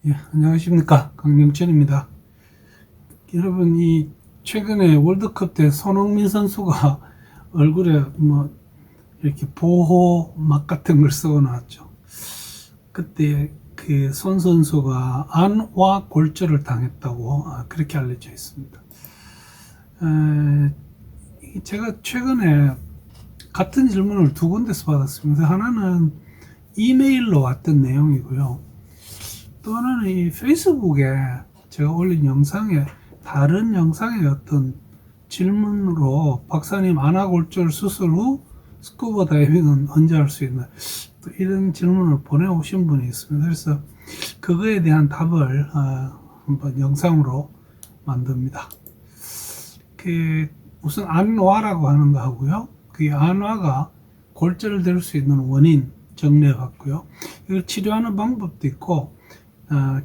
예, 안녕하십니까. 강명철입니다. 여러분, 최근에 월드컵 때 손흥민 선수가 얼굴에 이렇게 보호막 같은 걸 쓰고 나왔죠. 그때 그 손 선수가 안와 골절을 당했다고 그렇게 알려져 있습니다. 제가 최근에 같은 질문을 두 군데서 받았습니다. 하나는 이메일로 왔던 내용이고요. 또 하나는 이 페이스북에 제가 올린 영상에 다른 영상의 어떤 질문으로 박사님 안아골절 수술 후 스쿠버 다이빙은 언제 할 수 있나 또 이런 질문을 보내오신 분이 있습니다. 그래서 그거에 대한 답을 한번 영상으로 만듭니다. 우선 안와라고 하는 거 하고요. 그 안와가 골절을 될 수 있는 원인 정리해 봤고요. 이걸 치료하는 방법도 있고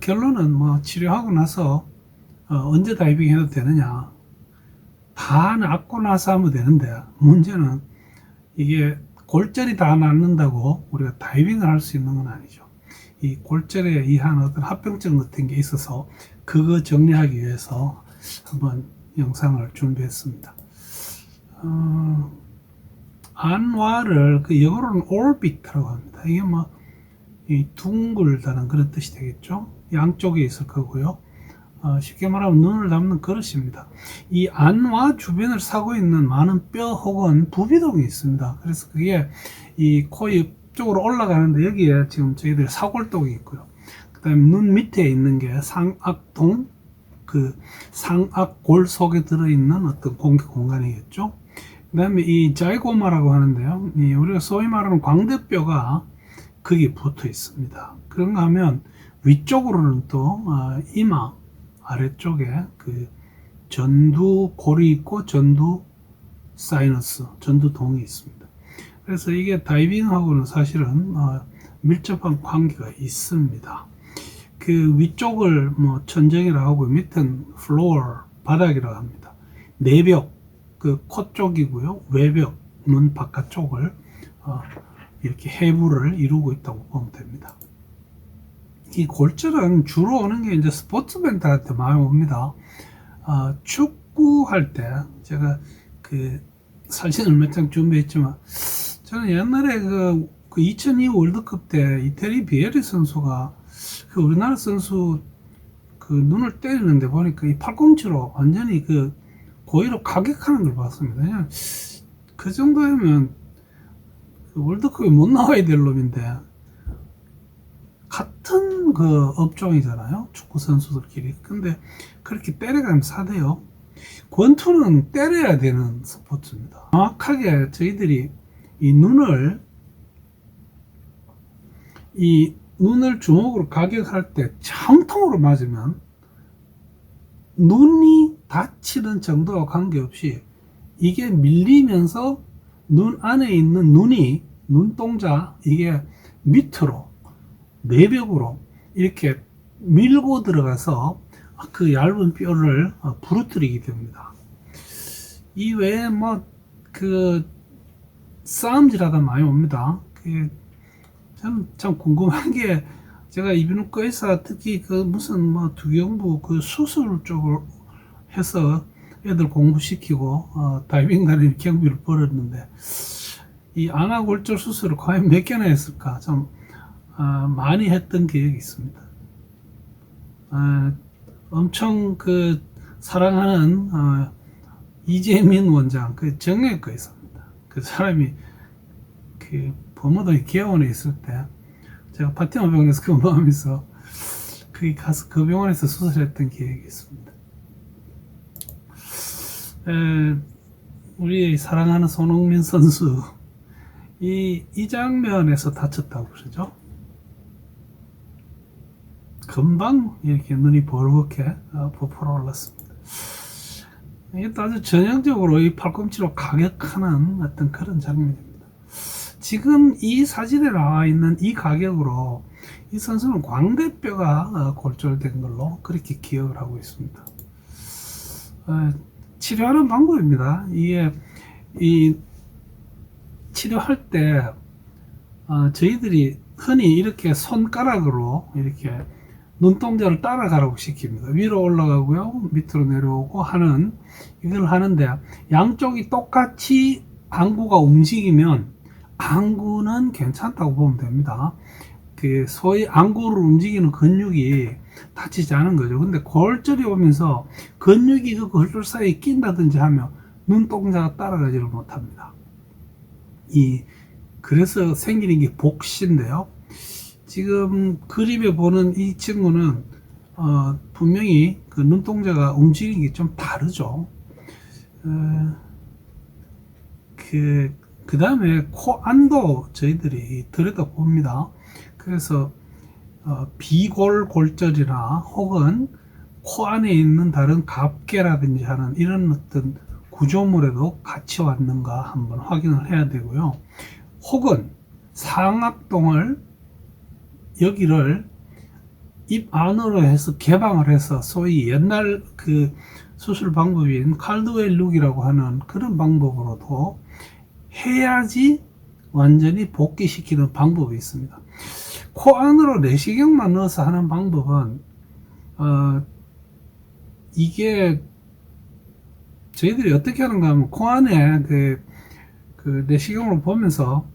결론은 치료하고 나서 언제 다이빙 해도 되느냐, 다 낫고 나서 하면 되는데 문제는 이게 골절이 다 낫는다고 우리가 다이빙을 할 수 있는 건 아니죠. 이 골절에 의한 어떤 합병증 같은 게 있어서 그거 정리하기 위해서 한번 영상을 준비했습니다. 안와를 영어로는 orbit라고 합니다. 이게 이 둥글다는 그런 뜻이 되겠죠. 양쪽에 있을 거고요. 쉽게 말하면 눈을 담는 그릇입니다. 이 안와 주변을 사고 있는 많은 뼈 혹은 부비동이 있습니다. 그래서 그게 이 코 옆쪽으로 올라가는데 여기에 지금 저희들 사골독이 있고요. 그 다음에 눈 밑에 있는 게 상악동, 그 상악골 속에 들어있는 어떤 공간이겠죠. 그 다음에 이 자이고마라고 하는데요. 우리가 소위 말하는 광대뼈가 거기에 붙어 있습니다. 그런가 하면 위쪽으로는 또 이마 아래쪽에 그 전두골이 있고 전두 사이너스, 전두동이 있습니다. 그래서 이게 다이빙하고는 사실은 밀접한 관계가 있습니다. 그 위쪽을 천정이라고 하고 밑은 플로어, 바닥이라고 합니다. 내벽, 그 코 쪽이고요. 외벽, 눈 바깥쪽을 이렇게 해부를 이루고 있다고 보면 됩니다. 이 골절은 주로 오는 게 이제 스포츠맨들한테 많이 옵니다. 축구할 때 제가 그 사진을 몇 장 준비했지만 저는 옛날에 그 2002 월드컵 때 이태리 비에리 선수가 그 우리나라 선수 그 눈을 때리는데 보니까 이 팔꿈치로 완전히 그 고의로 가격하는 걸 봤습니다. 그냥 그 정도면 월드컵에 못 나와야 될 놈인데 같은 그 업종이잖아요. 축구 선수들끼리. 근데 그렇게 때려가면 사대요. 권투는 때려야 되는 스포츠입니다. 정확하게 저희들이 이 눈을 주먹으로 가격할 때 정통으로 맞으면 눈이 다치는 정도와 관계없이 이게 밀리면서 눈 안에 있는 눈동자 이게 밑으로 내벽으로 이렇게 밀고 들어가서 그 얇은 뼈를 부러뜨리게 됩니다. 이 외에 그 싸움질하다 많이 옵니다. 저는 참 궁금한 게 제가 이비인후과 의사 특히 그 무슨 두경부 그 수술 쪽을 해서 애들 공부시키고 다이빙 다니는 경비를 벌였는데 이 안아골절 수술을 과연 몇 개나 했을까 좀 많이 했던 기억이 있습니다. 엄청 그 사랑하는 이재민 원장 그 정형외과 의사입니다. 그 사람이 그 범어동에 개원에 있을 때 제가 파티마 병원에서 근무하면서 거기 가서 그 병원에서 수술했던 기억이 있습니다. 우리 사랑하는 손흥민 선수 이 장면에서 다쳤다고 그러죠. 금방 이렇게 눈이 벌겋게 부풀어 올랐습니다. 이게 아주 전형적으로 이 팔꿈치로 가격하는 어떤 그런 장면입니다. 지금 이 사진에 나와 있는 이 가격으로 이 선수는 광대뼈가 골절된 걸로 그렇게 기억을 하고 있습니다. 치료하는 방법입니다. 이 치료할 때 저희들이 흔히 이렇게 손가락으로 이렇게 눈동자를 따라가라고 시킵니다. 위로 올라가고요, 밑으로 내려오고 하는, 이걸 하는데, 양쪽이 똑같이 안구가 움직이면 안구는 괜찮다고 보면 됩니다. 그 소위 안구를 움직이는 근육이 다치지 않은 거죠. 근데 골절이 오면서 근육이 그 골절 사이에 낀다든지 하면 눈동자가 따라가지를 못합니다. 그래서 생기는 게 복시인데요. 지금 그림에 보는 이 친구는 분명히 그 눈동자가 움직이는 게 좀 다르죠. 그 다음에 코 안도 저희들이 들여다봅니다. 그래서 비골골절이나 혹은 코 안에 있는 다른 갑계라든지 하는 이런 어떤 구조물에도 같이 왔는가 한번 확인을 해야 되고요. 혹은 상악동을 여기를 입 안으로 해서 개방을 해서 소위 옛날 그 수술 방법인 칼드웰 룩이라고 하는 그런 방법으로도 해야지 완전히 복귀시키는 방법이 있습니다. 코 안으로 내시경만 넣어서 하는 방법은 이게 저희들이 어떻게 하는가 하면 코 안에 그 내시경으로 보면서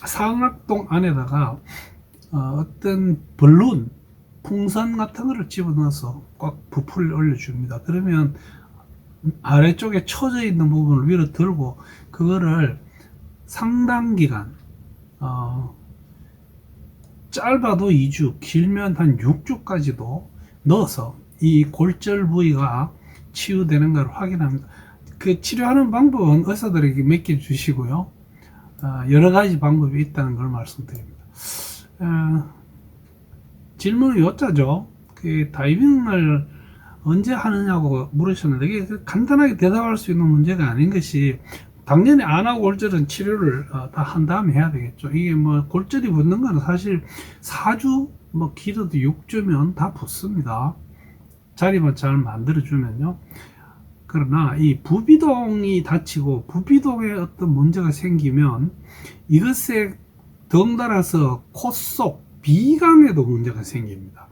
상악동 안에다가 어떤 벌룬 풍선 같은 거를 집어넣어서 꽉 부풀려 올려줍니다. 그러면 아래쪽에 처져 있는 부분을 위로 들고 그거를 상당 기간 짧아도 2주, 길면 한 6주까지도 넣어서 이 골절 부위가 치유되는가를 확인합니다. 그 치료하는 방법은 의사들에게 맡겨주시고요. 여러 가지 방법이 있다는 걸 말씀드립니다. 질문은 요자죠. 그 다이빙을 언제 하느냐고 물으셨는데 이게 간단하게 대답할 수 있는 문제가 아닌 것이 당연히 안 하고 골절은 치료를 다 한 다음에 해야 되겠죠. 이게 뭐 골절이 붙는 거는 사실 4주 뭐 길어도 6주면 다 붙습니다. 자리만 잘 만들어주면요. 그러나 이 부비동이 다치고 부비동에 어떤 문제가 생기면 이것에 덩달아서 코 속 비강에도 문제가 생깁니다.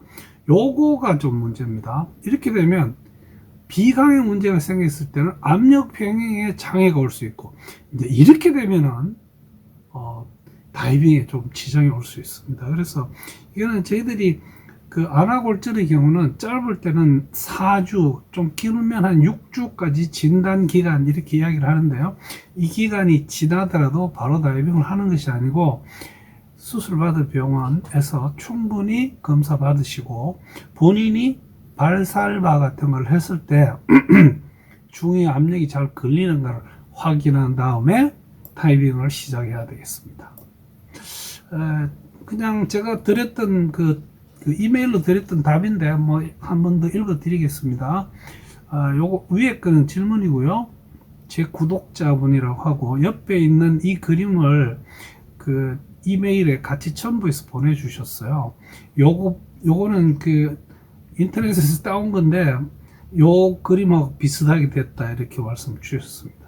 요거가 좀 문제입니다. 이렇게 되면 비강에 문제가 생겼을 때는 압력 평행에 장애가 올 수 있고 이제 이렇게 되면은 다이빙에 좀 지장이 올 수 있습니다. 그래서 이거는 저희들이 그 안아골절의 경우는 짧을 때는 4주, 좀 길면 한 6주까지 진단 기간 이렇게 이야기를 하는데요. 이 기간이 지나더라도 바로 다이빙을 하는 것이 아니고 수술받을 병원에서 충분히 검사 받으시고 본인이 발살바 같은 걸 했을 때 중의 압력이 잘 걸리는가를 확인한 다음에 다이빙을 시작해야 되겠습니다. 그냥 제가 드렸던 그 이메일로 드렸던 답인데 뭐 한 번 더 읽어 드리겠습니다. 요거 위에 거는 질문이고요. 제 구독자분이라고 하고 옆에 있는 이 그림을 그 이메일에 같이 첨부해서 보내주셨어요. 요거는 그 인터넷에서 따온 건데 요 그림하고 비슷하게 됐다 이렇게 말씀 주셨습니다.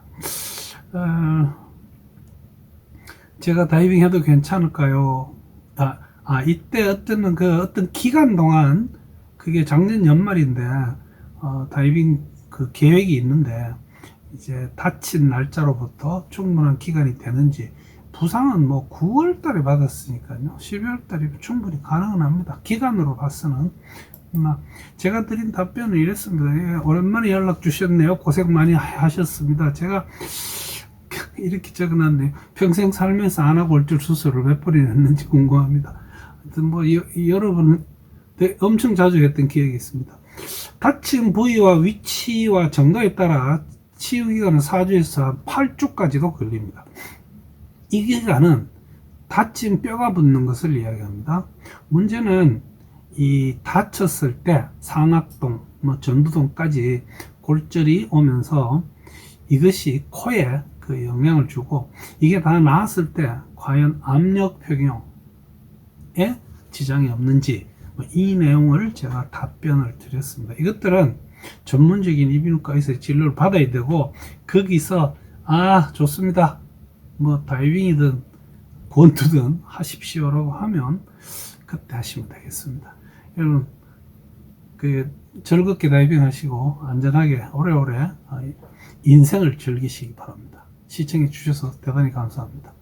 제가 다이빙 해도 괜찮을까요? 이때 어떤 기간 동안 그게 작년 연말인데 다이빙 그 계획이 있는데 이제 다친 날짜로부터 충분한 기간이 되는지 부상은 뭐 9월 달에 받았으니까요. 12월 달에 충분히 가능은 합니다. 기간으로 봐서는. 제가 드린 답변은 이랬습니다. 예, 오랜만에 연락 주셨네요. 고생 많이 하셨습니다. 제가 이렇게 적어놨네요. 평생 살면서 안아골절 수술을 몇 번이나 했는지 궁금합니다. 하여튼 뭐 여러분은 엄청 자주 했던 기억이 있습니다. 다친 부위와 위치와 정도에 따라 치유 기간은 4주에서 한 8주까지도 걸립니다. 이 기간은 다친 뼈가 붙는 것을 이야기합니다. 문제는 이 다쳤을 때 상악동, 뭐 전두동까지 골절이 오면서 이것이 코에 그 영향을 주고 이게 다 나았을 때 과연 압력 평형에 지장이 없는지 이 내용을 제가 답변을 드렸습니다. 이것들은 전문적인 이비인후과에서 진료를 받아야 되고 거기서 좋습니다. 뭐 다이빙이든 권투든 하십시오라고 하면 그때 하시면 되겠습니다. 여러분 그 즐겁게 다이빙 하시고 안전하게 오래오래 인생을 즐기시기 바랍니다. 시청해 주셔서 대단히 감사합니다.